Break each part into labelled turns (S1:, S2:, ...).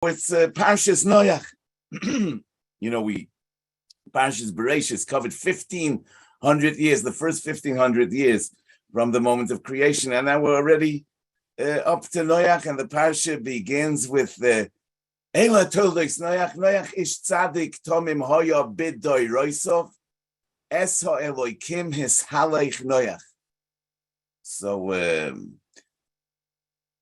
S1: It's Parshas Noach. Parshas Bereshis covered 1,500 years, the first 1,500 years from the moment of creation, and now we're already up to Noach, and the parsha begins with the Eila Toldos Noach. Noach ish tzadik tomim hoya bidoi roisov es ha'elokim his halach Noach. So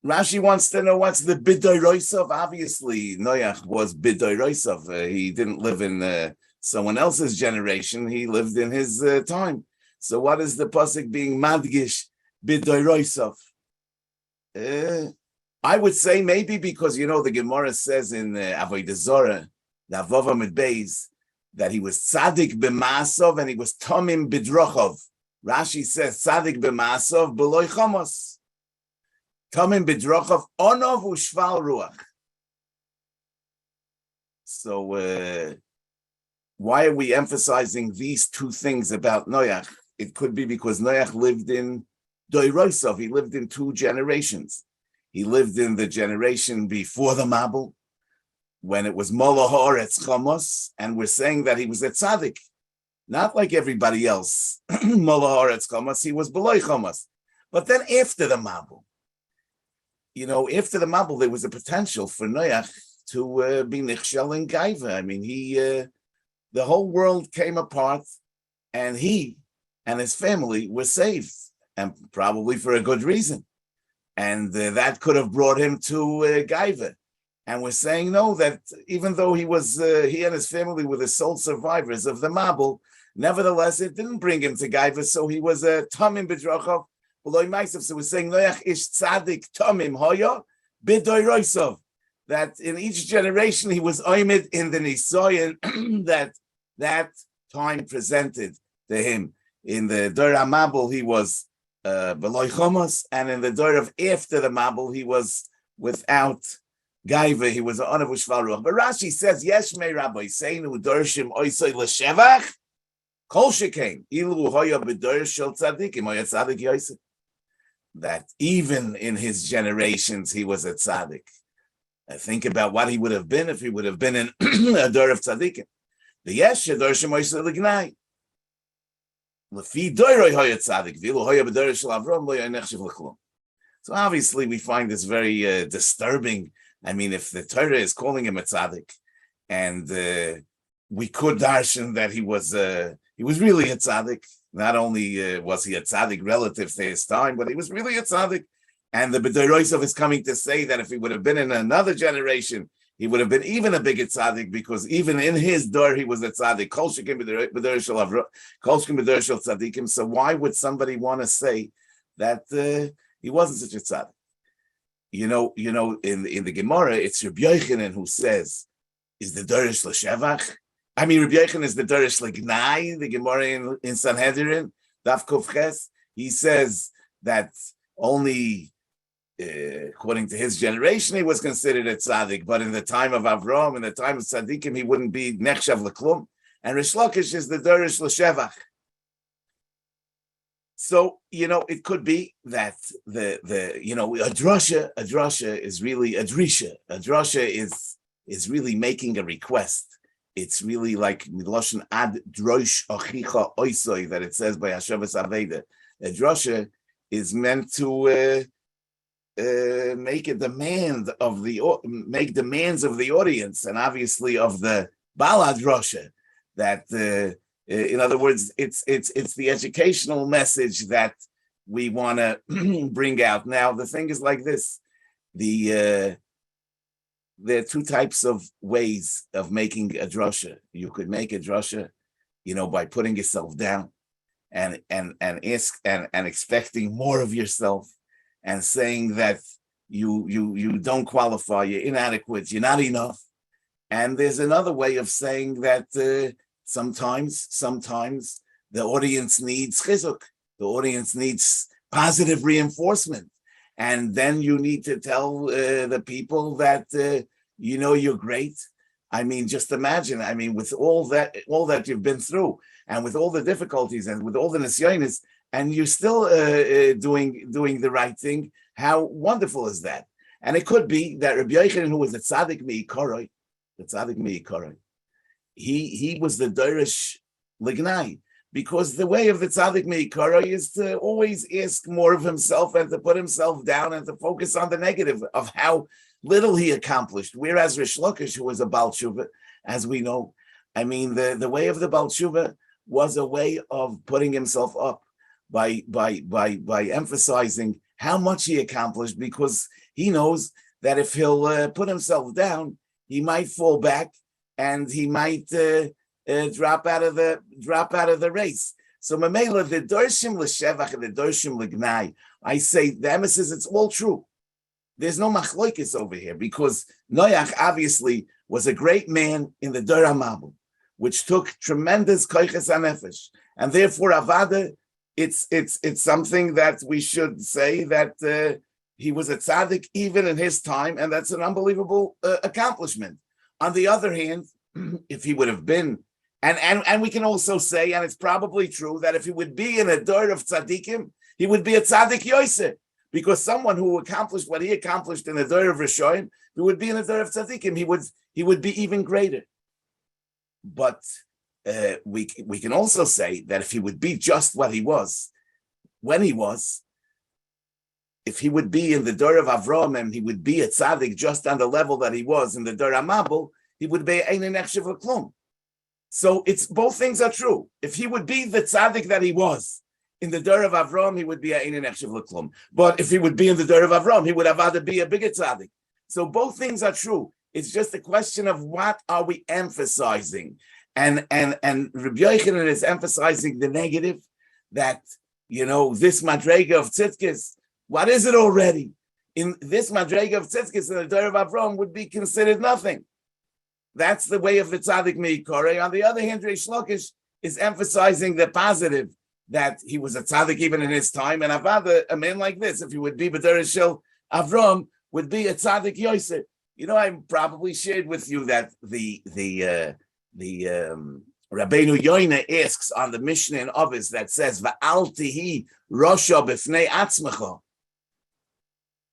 S1: Rashi wants to know what's the Bidoi Roisov. Obviously, Noach was Bidoi Roisov. He didn't live in someone else's generation. He lived in his time. So what is the pasuk being madgish Bidoi Roisov? I would say maybe because, the Gemara says in Avodah Zorah, the Avova Medbeis, that he was tzaddik b'masov and he was tomim b'drochov. Rashi says tzaddik b'masov b'loi chomos. Tomim b'drochov onov u'shval ruach. So why are we emphasizing these two things about Noach? It could be because Noach lived in Doirosov. He lived in two generations. He lived in the generation before the Mabul, when it was Mola Haaretz Chomos, and we're saying that he was a tzaddik, not like everybody else. Mola Haaretz Chomos, he was B'loi Chomos. But then after the Mabul, after the Mabul, there was a potential for Noach to be Nichshel in Gaiva. I mean, the whole world came apart, and he and his family were saved, and probably for a good reason. And that could have brought him to Gaiva. And we're saying, no, that even though he and his family were the sole survivors of the Mabul, nevertheless, it didn't bring him to Gaiva, so he was a Tamim B'drachov, B'loi Maisav. So we're saying, Noach ish tzadik Tamim hoya b'doi roisov, that in each generation he was oimid in the Nisoyan that time presented to him. In the Dor HaMabul, he was B'loi Chomos, and in the Dor of after the Mabul, he was without Gaiva, he was an Onav U'Shval Ruach. But Rashi says, Yesh mei Rabbi Seinu Dorshim Oisoi L'Shevach Kol Shekain Ilu Hoya B'Dor Shel Tzadikim Hoya Tzadik Yosef. That even in his generations, he was a tzaddik. Think about what he would have been if he would have been in a Dor of Tzadikim. The Yesh Dorshim Oisoi L'Gnai. So obviously we find this very disturbing. I mean, if the Torah is calling him a tzaddik, and we could darshan that he was really a tzaddik. Not only was he a tzaddik relative to his time, but he was really a tzaddik. And the B'doi Roisov is coming to say that if he would have been in another generation, he would have been even a bigger tzaddik, because even in his door he was a tzaddik. Kol shekin b'dor shel Avram, kol shekin b'dor shel tzaddikim. So why would somebody want to say that he wasn't such a tzaddik? In the Gemara, it's Rabbi Yochanan who says, "Is the dorish l'shevach?" I mean, Rabbi Yochanan is the dorish l'gnai. The Gemara in Sanhedrin, Daf Kuf Ches, he says that only. According to his generation, he was considered a tzaddik, but in the time of Avram, in the time of tzaddikim, he wouldn't be nechshav l'klum. And Rish Lakish is the dorish l'shevach. So it could be that a drasha is really a drisha. A drasha is really making a request. It's really like miloshen ad drosh achicha oisoi that it says by Hashavas Aveda. A drasha is meant to make demands of the audience, and obviously of the Balad Rosha. That in other words, it's the educational message that we want to bring out. Now the thing is like this: there are two types of ways of making a drasha. You could make a drasha, by putting yourself down and expecting more of yourself, and saying that you don't qualify, you're inadequate, you're not enough. And there's another way of saying that sometimes the audience needs chizuk, the audience needs positive reinforcement, and then you need to tell the people that you're great. I mean, just imagine. I mean, with all that you've been through, and with all the difficulties, and with all the nisyonis, and you're still doing the right thing. How wonderful is that? And it could be that Rabbi Yochanan, who was a tzaddik mi'ikoroi, he was the Dorish Lignai, because the way of the tzaddik mi'ikoroi is to always ask more of himself and to put himself down and to focus on the negative of how little he accomplished. Whereas Rish Lakish, who was a Baal Tshuva, as we know, I mean, the way of the Baal Tshuva was a way of putting himself up by emphasizing how much he accomplished, because he knows that if he'll put himself down, he might fall back and he might drop out of the race. So Mamela, the Dorshim l'shevach and the Dorshim l'gnai, I say the emphasis, it's all true. There's no machloikis over here, because Noach obviously was a great man in the Dor HaMabul, which took tremendous koiches hanefesh, and therefore Avada, it's something that we should say that he was a tzaddik even in his time, and that's an unbelievable accomplishment. On the other hand, if he would have been, and we can also say, and it's probably true, that if he would be in a dor of tzaddikim, he would be a tzaddik Yosef, because someone who accomplished what he accomplished in the dor of Rishonim, he would be in a dor of tzaddikim, he would be even greater. But we can also say that if he would be just what he was, when he was, if he would be in the Dor of Avram and he would be a tzaddik just on the level that he was in the Dor HaMabul, he would be ein nechshev l'klum. So it's both things are true. If he would be the tzaddik that he was in the Dor of Avram, he would be ein nechshev l'klum. But if he would be in the Dor of Avram, he would have had to be a bigger tzaddik. So both things are true. It's just a question of what are we emphasizing. And Rabbi Yochanan is emphasizing the negative, that, this madrega of tzidkis, what is it already? In this madrega of tzidkis in the Dor of Avram would be considered nothing. That's the way of the tzaddik mi'ikorei. On the other hand, Reish Lakish is emphasizing the positive, that he was a tzaddik even in his time, and Avada, a man like this, if he would be B'dor Shel Avram, would be a tzaddik Yosef. I probably shared with you that the Rabbeinu Yoina asks on the Mishnah in Ovis that says Va'al tihi rosha b'fnei atzmecha.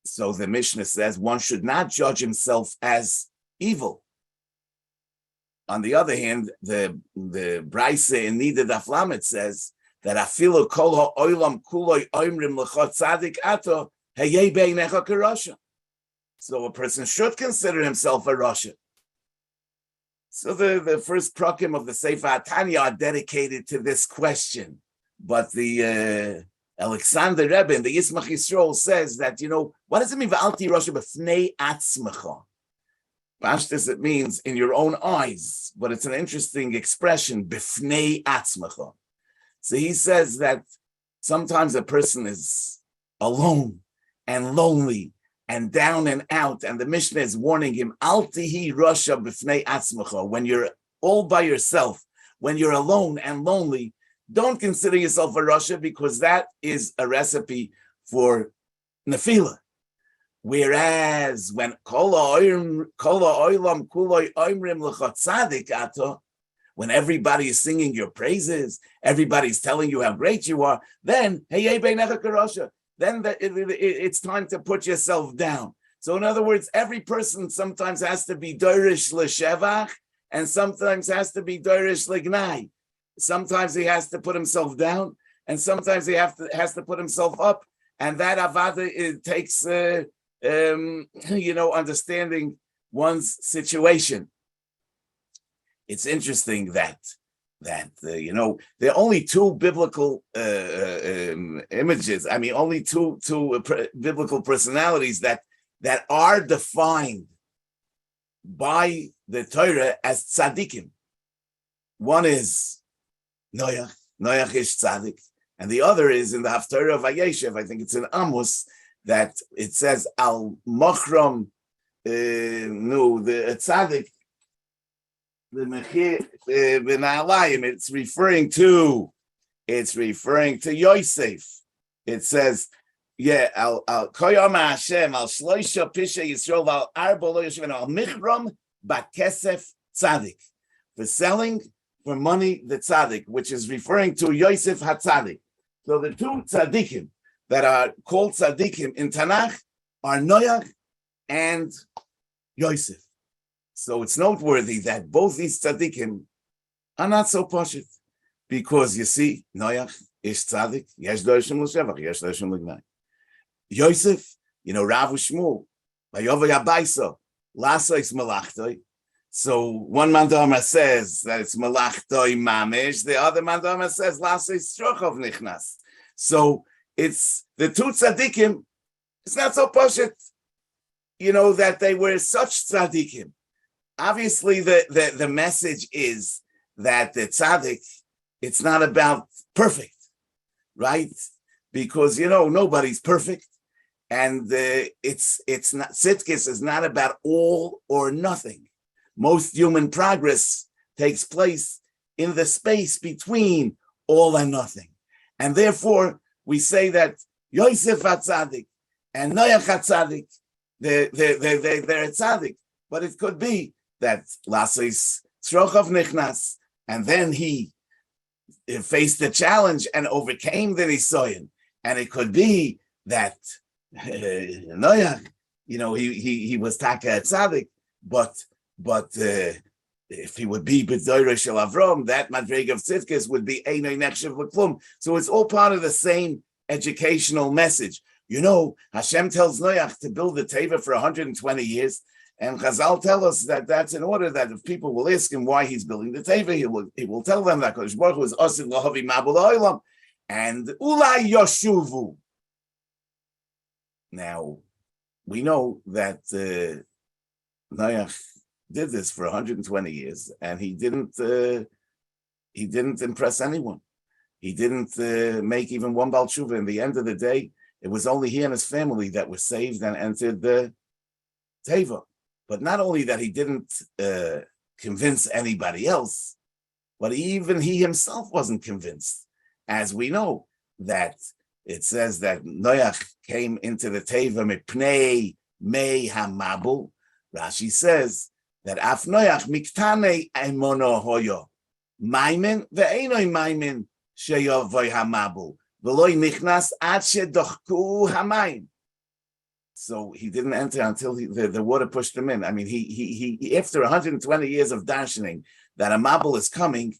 S1: So the Mishnah says one should not judge himself as evil. On the other hand, the Braise in Nida Daf Lamed says that afilu kol ha'olam kuloi oimrim l'chot tzadik ato heyei beinecha kerosha. So a person should consider himself a Rasha. So the first prakim of the Sefer HaTanya are dedicated to this question. But the Alexander Rebbe in the Yismach Yisrael says that, what does it mean, V'alti Rasha b'fnei atzmecha? Pashtus, it means in your own eyes, but it's an interesting expression, b'fnei atzmecha. So he says that sometimes a person is alone and lonely and down and out, and the Mishnah is warning him, Al tihi rasha b'fnei atzmecha. When you're all by yourself, when you're alone and lonely, don't consider yourself a rasha, because that is a recipe for nefila. Whereas when when everybody is singing your praises, everybody's telling you how great you are, then it's time to put yourself down. So in other words, every person sometimes has to be dorish l'shevach, and sometimes has to be dorish l'gnai. Sometimes he has to put himself down, and sometimes he has to put himself up. And that avada, it takes understanding one's situation. It's interesting that there are only two biblical images. I mean, only two biblical personalities that are defined by the Torah as tzaddikim. One is Noach. Noach is tzaddik, and the other is in the Haftarah of Vayeshev. I think it's in Amos that it says al mochram the tzaddik. It's referring to Yosef. It says, al koyam Hashem al shloisha pisha Yisrael al arba lo yoshev al michram bakesef tzaddik, for selling for money the tzaddik, which is referring to Yosef HaTzaddik. So the two tzaddikim that are called tzaddikim in Tanakh are Noach and Yosef. So it's noteworthy that both these tzaddikim are not so pashut, because you see, Noach is tzaddik, yesh doshim l'shevach, yesh doshim l'gnai. Yosef, Rav Shmuel, vayova yabaisa, lasois malachtoi. So one mandama says that it's malachtoi mamish, the other mandama says lasois strochov nichnas. So it's the two tzaddikim. It's not so pashut, that they were such tzaddikim. Obviously, the message is that the tzaddik, it's not about perfect, right? Because nobody's perfect, and it's not, tzidkis is not about all or nothing. Most human progress takes place in the space between all and nothing, and therefore we say that Yosef HaTzadik and Noach HaTzadik, they're a tzaddik, but it could be that Lasois Tzrochov Nichnas, and then he faced the challenge and overcame the Nisoyan. And it could be that Noach, he was Taka Tzaddik, but if he would be B'Doiro Shel Avrom, that Madreg of Tzidkis would be Einoi Nechshev L'Klum. So it's all part of the same educational message. Hashem tells Noach to build the Teva for 120 years, and Chazal tell us that that's in order that if people will ask him why he's building the Teva, he will tell them that Kodesh Baruch Hu is Osid Lahavi Mabul Olam, and Ulai Yoshuvu. Now, we know that Noach did this for 120 years, and he didn't impress anyone. He didn't make even one Baal Tshuva. In the end of the day, it was only he and his family that were saved and entered the Teva. But not only that, he didn't convince anybody else, but even he himself wasn't convinced. As we know, that it says that Noach came into the Teva mipnei mei hamabul. Rashi says that af Noach miktane emono hoyo maimin ve'enoi maimin sheyovoy hamabul v'loi nichnas ad shedochku hamayim. So he didn't enter until the water pushed him in. I mean, he after 120 years of darshaning that a mabul is coming,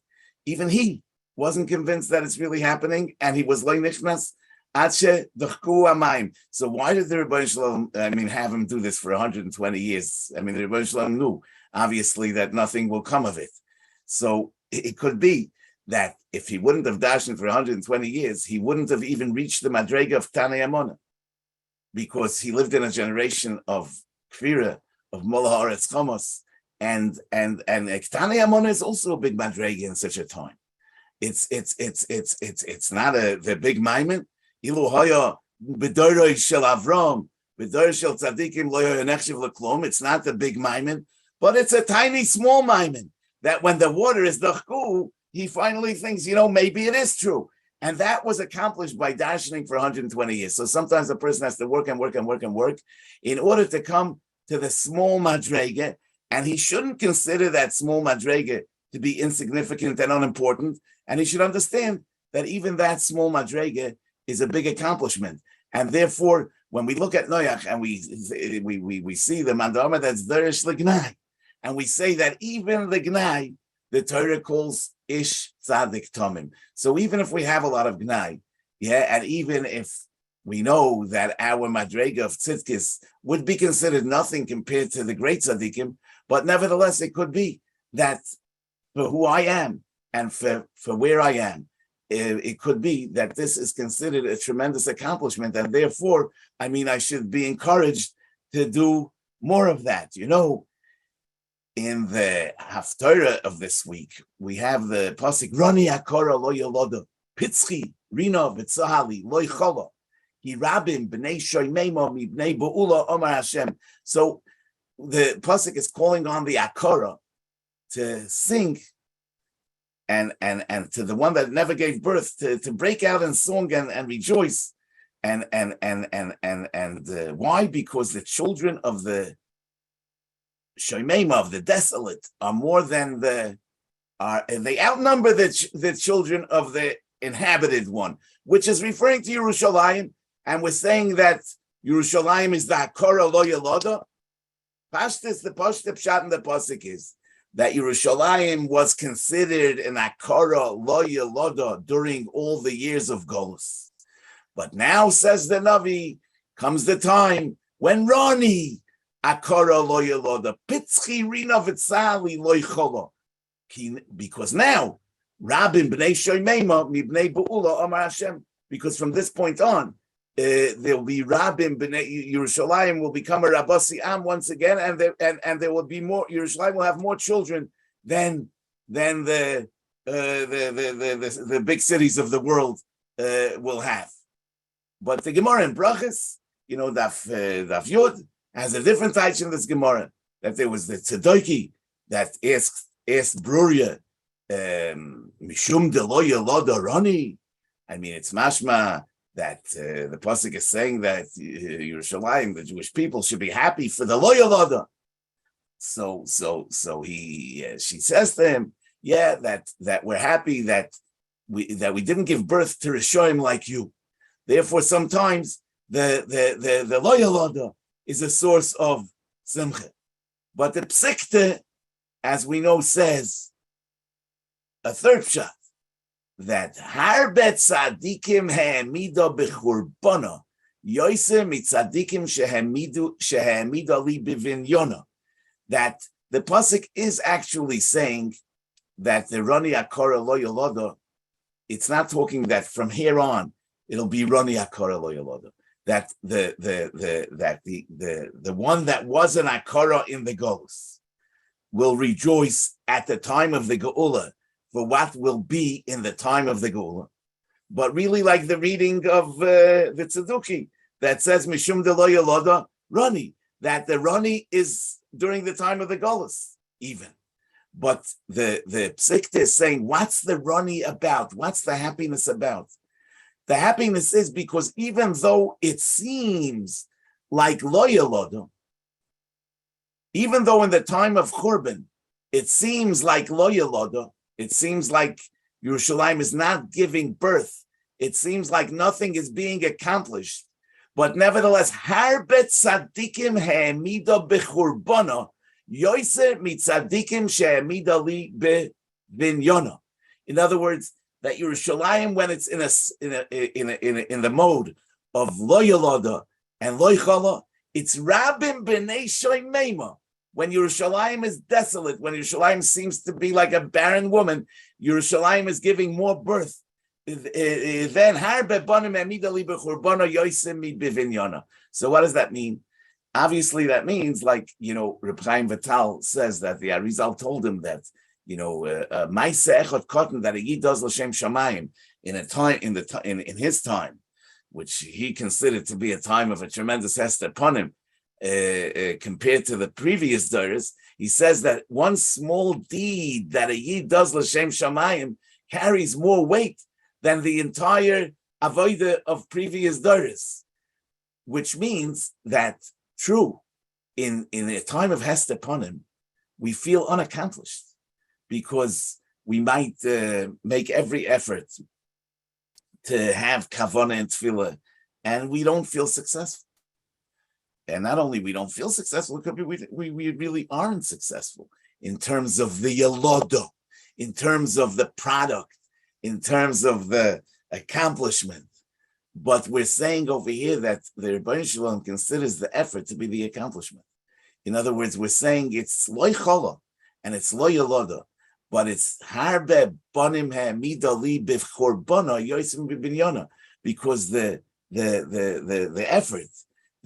S1: even he wasn't convinced that it's really happening, and he was loy nichnas ad shedochku hamayim. So why did the Rebbeinu Shalom, have him do this for 120 years? The Rebbeinu Shalom knew obviously that nothing will come of it. So it could be that if he wouldn't have darshaned for 120 years, he wouldn't have even reached the madrega of Tanei Amona, because he lived in a generation of kfira, of Mola Haaretz Chamos, and Tanei Amona is also a big madrega in such a time. It's not the big maimin. Ilu haya b'doroi shel Avram, b'doroi shel tzadikim lo haya nechshev l'klum. It's not the big maimin, but it's a tiny, small maimin that when the water is dachku, he finally thinks, maybe it is true. And that was accomplished by darshaning for 120 years. So sometimes a person has to work and work and work and work in order to come to the small madrega, and he shouldn't consider that small madrega to be insignificant and unimportant, and he should understand that even that small madrega is a big accomplishment. And therefore, when we look at Noach and we see the mandama that's derish l'gnai, and we say that even the gnai, the Torah calls ish tzadik tomim. So even if we have a lot of gnai, and even if we know that our madrega of tzidkis would be considered nothing compared to the great tzaddikim, but nevertheless it could be that for who I am and for where I am, it could be that this is considered a tremendous accomplishment, and therefore, I should be encouraged to do more of that. In the Haftarah of this week, we have the pasuk Rani Akora Lo Yolodo Pitzchi Rina B'Tzahali Lo Yichola Hirabim B'nei Shoymemo Mibnei Ba'ula Omar Hashem. So the pasuk is calling on the Akora to sing, and to the one that never gave birth to break out in song and rejoice, and why? Because the children of the Shoymema, of the desolate, are more than they outnumber the children of the inhabited one, which is referring to Yerushalayim, and we're saying that Yerushalayim is the Hakora Lo Yeloda, Pashtus, the Pshat in the Pasuk is that Yerushalayim was considered an Akara Lo Yeloda during all the years of Golus. But now, says the Navi, comes the time when Rani Akara Lo Yeloda Pitzchi Rina Vitzali Lo Yichola. Because now, Rabin B'nei Shoymema Mibnei Be'ula Amar Hashem. Because from this point on, there will be Rabin B'nei Yerushalayim will become a Rabbasi Am once again, and there will be more. Yerushalayim will have more children than the big cities of the world will have. But the Gemara in Brachas, Daf Yud has a different type in this Gemara, that there was the Tzedoki that asked Bruria, Mishum de lo yeloda Rani. I mean, it's mashma that the pasuk is saying that Yerushalayim, the Jewish people, should be happy for the lo yeloda. So she says to him, yeah, that we're happy that we didn't give birth to Rishoyim like you. Therefore, sometimes the lo yeloda is a source of simcha. But the psikte, as we know, says a third pshat, that harbe tzadikim ha'amida b'churbana yoyse mitzadikim shehamida li b'vinyona. That the pasuk is actually saying that the Rani Akara Lo Yeloda, it's not talking that from here on it'll be Rani Akara Lo Yeloda. That the one that was an Akara in the Golus will rejoice at the time of the Geula for what will be in the time of the Geula. But really, like the reading of the Tzeduki that says Mishum de Lo Yeloda Rani, that the Rani is during the time of the Golus even. But the Psikta is saying, what's the Rani about? What's the happiness about? The happiness is because even though it seems like Lo Yeloda, even though in the time of Churban, it seems like Lo Yeloda, it seems like Yerushalayim is not giving birth, it seems like nothing is being accomplished, but nevertheless, Harbe tzadikim ha'amida b'churbana yoyse mitzadikim she'amida li b'vinyona. In other words, that Yerushalayim, when it's in the mode of Lo Yeloda and Lo Yichala, it's Rabim B'nei Shoymema. When Yerushalayim is desolate, when Yerushalayim seems to be like a barren woman, Yerushalayim is giving more birth. Then Harbe Banim Amida Li B'churbana Yoyse Mi B'vinyana. So what does that mean? Obviously, that means, like, Reb Chaim Vital says that the Arizal told him that, Maise Echot Cotton, that a Yid does L'Shem Shamayim in a time, in his time, which he considered to be a time of a tremendous hester upon him, compared to the previous days. He says that one small deed that a Yid does L'Shem Shamayim carries more weight than the entire avodah of previous days, which means that, true, in a time of hester upon him, we feel unaccomplished, because we might make every effort to have kavanah and tefillah, and we don't feel successful. And not only we don't feel successful, it could be we really aren't successful in terms of the yeloda, in terms of the product, in terms of the accomplishment. But we're saying over here that the Rebbeinu Shalom considers the effort to be the accomplishment. In other words, we're saying it's lo yichala and it's lo yeloda, but it's harbe banim ha'amida li b'churbana yosim b'binyana, because the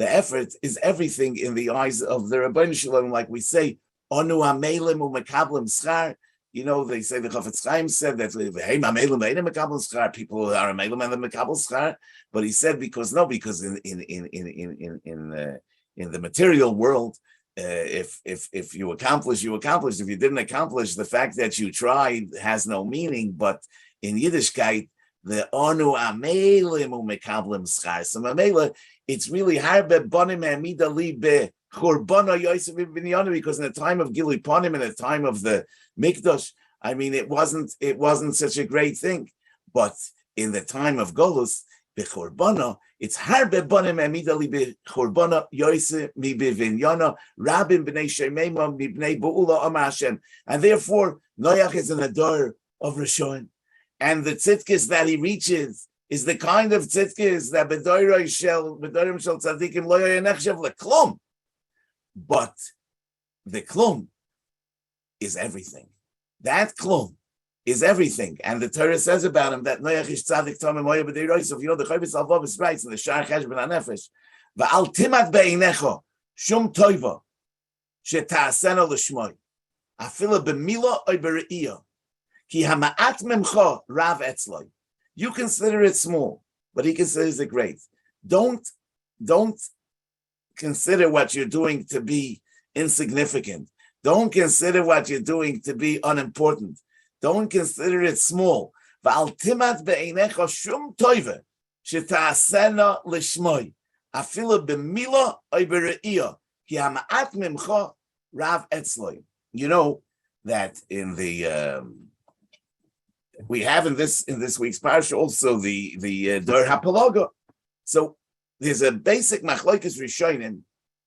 S1: effort is everything in the eyes of the Rebbeinu Shalom. Like we say, onu amelim u'mekablim schar. They say the Chafetz Chaim said that hey, amelim ain't mekablim schar. People are amelim and the mekabel schar. But he said because in the material world, if you accomplish, you accomplished. If you didn't accomplish, the fact that you tried has no meaning. But in Yiddishkeit, the onu amelim u'mekablim schar. So amela, it's really harbe banim amida li be churbana yosef b'binyana, because in the time of Gilui Panim, in the time of the Mikdash, I mean, it wasn't such a great thing. But in the time of Golus, b'chorbana. It's harbe bonim emidali b'chorbana yoise mi b'vinyana rabim b'nei shemema mi b'nei ba'ula amar Hashem. And therefore, Noach is an ador of Rishon. And the tzidkis that he reaches is the kind of tzidkis that b'doirim shel tzadikim lo yoyenechshav leklum. But the klum is everything. That klum is everything. And the Torah says about him that Noach is tzadik tamim moya b'dei roisav. You know, the Chavis Alvavis writes in the Shar Cheshbon HaNefesh, va'al timat be'inecha shum toiva sheta'asena l'shmoi afila b'mila oy b're'iyah ki hama'at memcha rav etzloi. You consider it small, but he considers it great. Don't consider what you're doing to be insignificant. Don't consider what you're doing to be unimportant. Don't consider it small. Va'al timat be'inecha shum toiva sheta'asena l'shmoi afila b'mila oy b're'iyah ki hama'at memcha rav etzloi. You know that in the we have in this week's parsha also the Dor HaPalaga. So there's a basic machlokes rishonim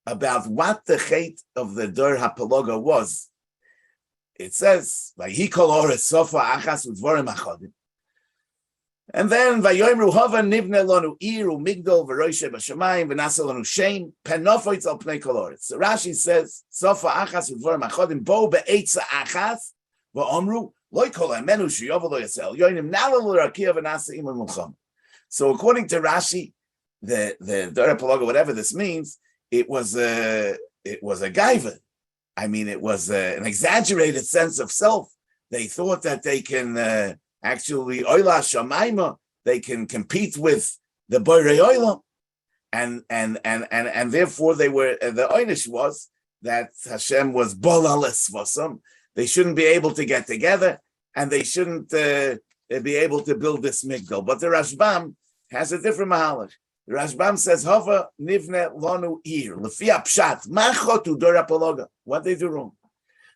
S1: about what the chait of the Dor HaPalaga was. It says, "Vayi kol oretz sofa achas udvarim achadim," and then "Vayoimru hava nivne lanu ir umigdol v'roishe b'shamayim v'nasa lanu shein penofoitz al pnei kol oretz." So Rashi says, "Sofa achas udvarim achadim bo be'etza achas v'omru." So according to Rashi, the Dor HaPalaga, whatever this means, it was a gaiva. I mean, it was an exaggerated sense of self. They thought that they can actually oila shamayma, they can compete with the borei oila, and therefore they were. The einish was that Hashem was bolales vasam. They shouldn't be able to get together, and they shouldn't be able to build this migdal. But the Rashbam has a different mahalach. The Rashbam says, "Hava nivne lanu ir lefia pshat machotu Dor HaPalaga." What they do wrong?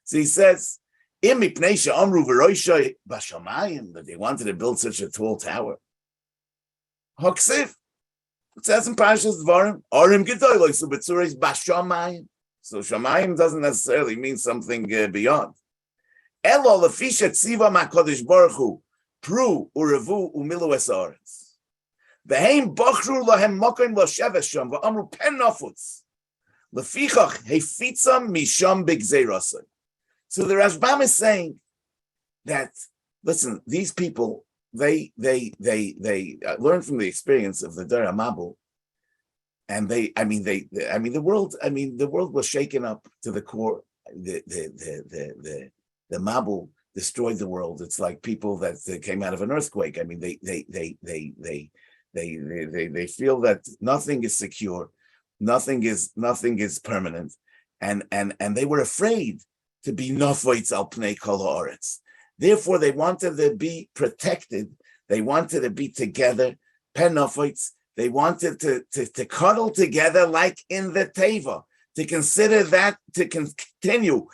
S1: So he says, "Im mipnei she'amru v'roishay b'shamayim," that they wanted to build such a tall tower. Hoksiv, it says in Parshas Dvarim, "Arim gedolos u'betzureis b'shamayim." So shamayim doesn't necessarily mean something beyond. Elo lefisha tziva ma'kodesh baruch hu pru urevu umilu es haaretz. V'heim bochru lahem mokim l'sheves sham v'amru pen nafutz. Lefichach hefitzam misham b'gzeirasai. So the Rashbam is saying that, listen, these people, they learned from the experience of the Dor HaMabul, and the world was shaken up to the core. The Mabul destroyed the world. It's like people that came out of an earthquake. I mean, they feel that nothing is secure, nothing is permanent, and they were afraid to be nofoitz al pnei kol haaretz. Therefore, they wanted to be protected. They wanted to be together, pen nofoitz. They wanted to cuddle together like in the teva, to consider that, to continue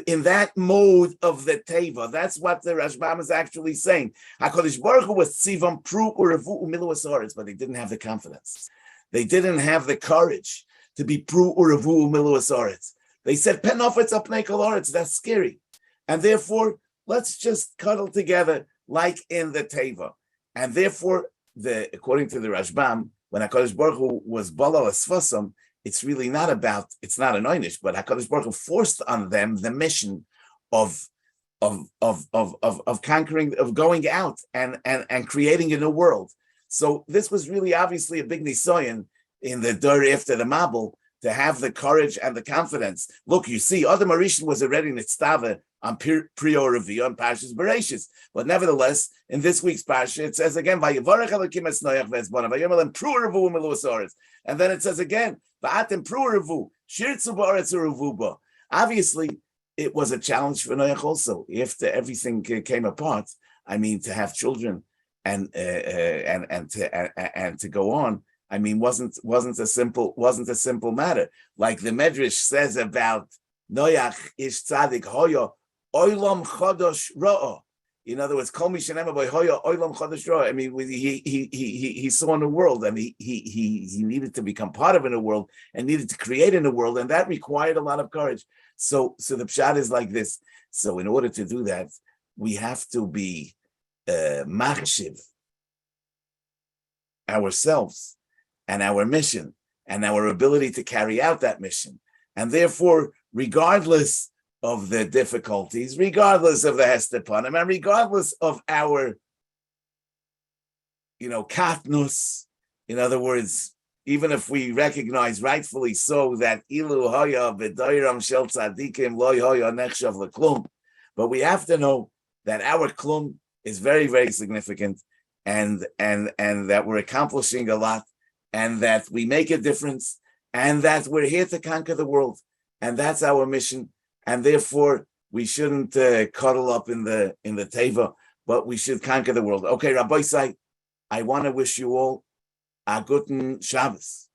S1: in that mode of the teva. That's what the Rashbam is actually saying. HaKadosh Baruch Hu was tzivam pru urevu umilu es haaretz, but they didn't have the confidence. They didn't have the courage to be pru urevu umilu es haaretz. They said, pen ofetz al pnei kol haaretz, that's scary. And therefore, let's just cuddle together like in the teva. And therefore, according to the Rashbam, when HaKadosh Baruch Hu was bala esfasam, it's really not an oynish, but HaKadosh Baruch Hu forced on them the mission of conquering, of going out and creating a new world. So this was really obviously a big nisoyan in the Dor after the Mabul, to have the courage and the confidence. Look, you see, Adam Arishan was already nitztava on Prior Revi on Parshas Bereshis, but nevertheless, in this week's parsha, it says again, "Vayivarech Elokim es Noach ve'ezbonav, vayomer lem pru revu u'milu es haaretz," and then it says again, "Va'atem pru revu shirtzu ba'aretz u'revu ba." Obviously, it was a challenge for Noach also. After everything came apart, I mean, to have children and to go on, I mean, wasn't a simple matter. Like the Medrash says about Noach ish tzadik hoyo oilam chodosh ra'ah. In other words, Kol Mishanema by Hoya Oilam Chodesh Ra. I mean, he saw in the world, and he needed to become part of in the world, and needed to create in the world, and that required a lot of courage. So the pshat is like this. So in order to do that, we have to be machshiv ourselves and our mission and our ability to carry out that mission, and therefore, regardless of the difficulties, regardless of the hestepanim, and regardless of our, katnus, in other words, even if we recognize rightfully so that ilu haya b'dayram shel tzadikim lo haya nechshav leklum, but we have to know that our klum is very, very significant, and that we're accomplishing a lot, and that we make a difference, and that we're here to conquer the world, and that's our mission. And therefore, we shouldn't cuddle up in the teva, but we should conquer the world. Okay, Rabbi Say, I want to wish you all a guten Shabbos.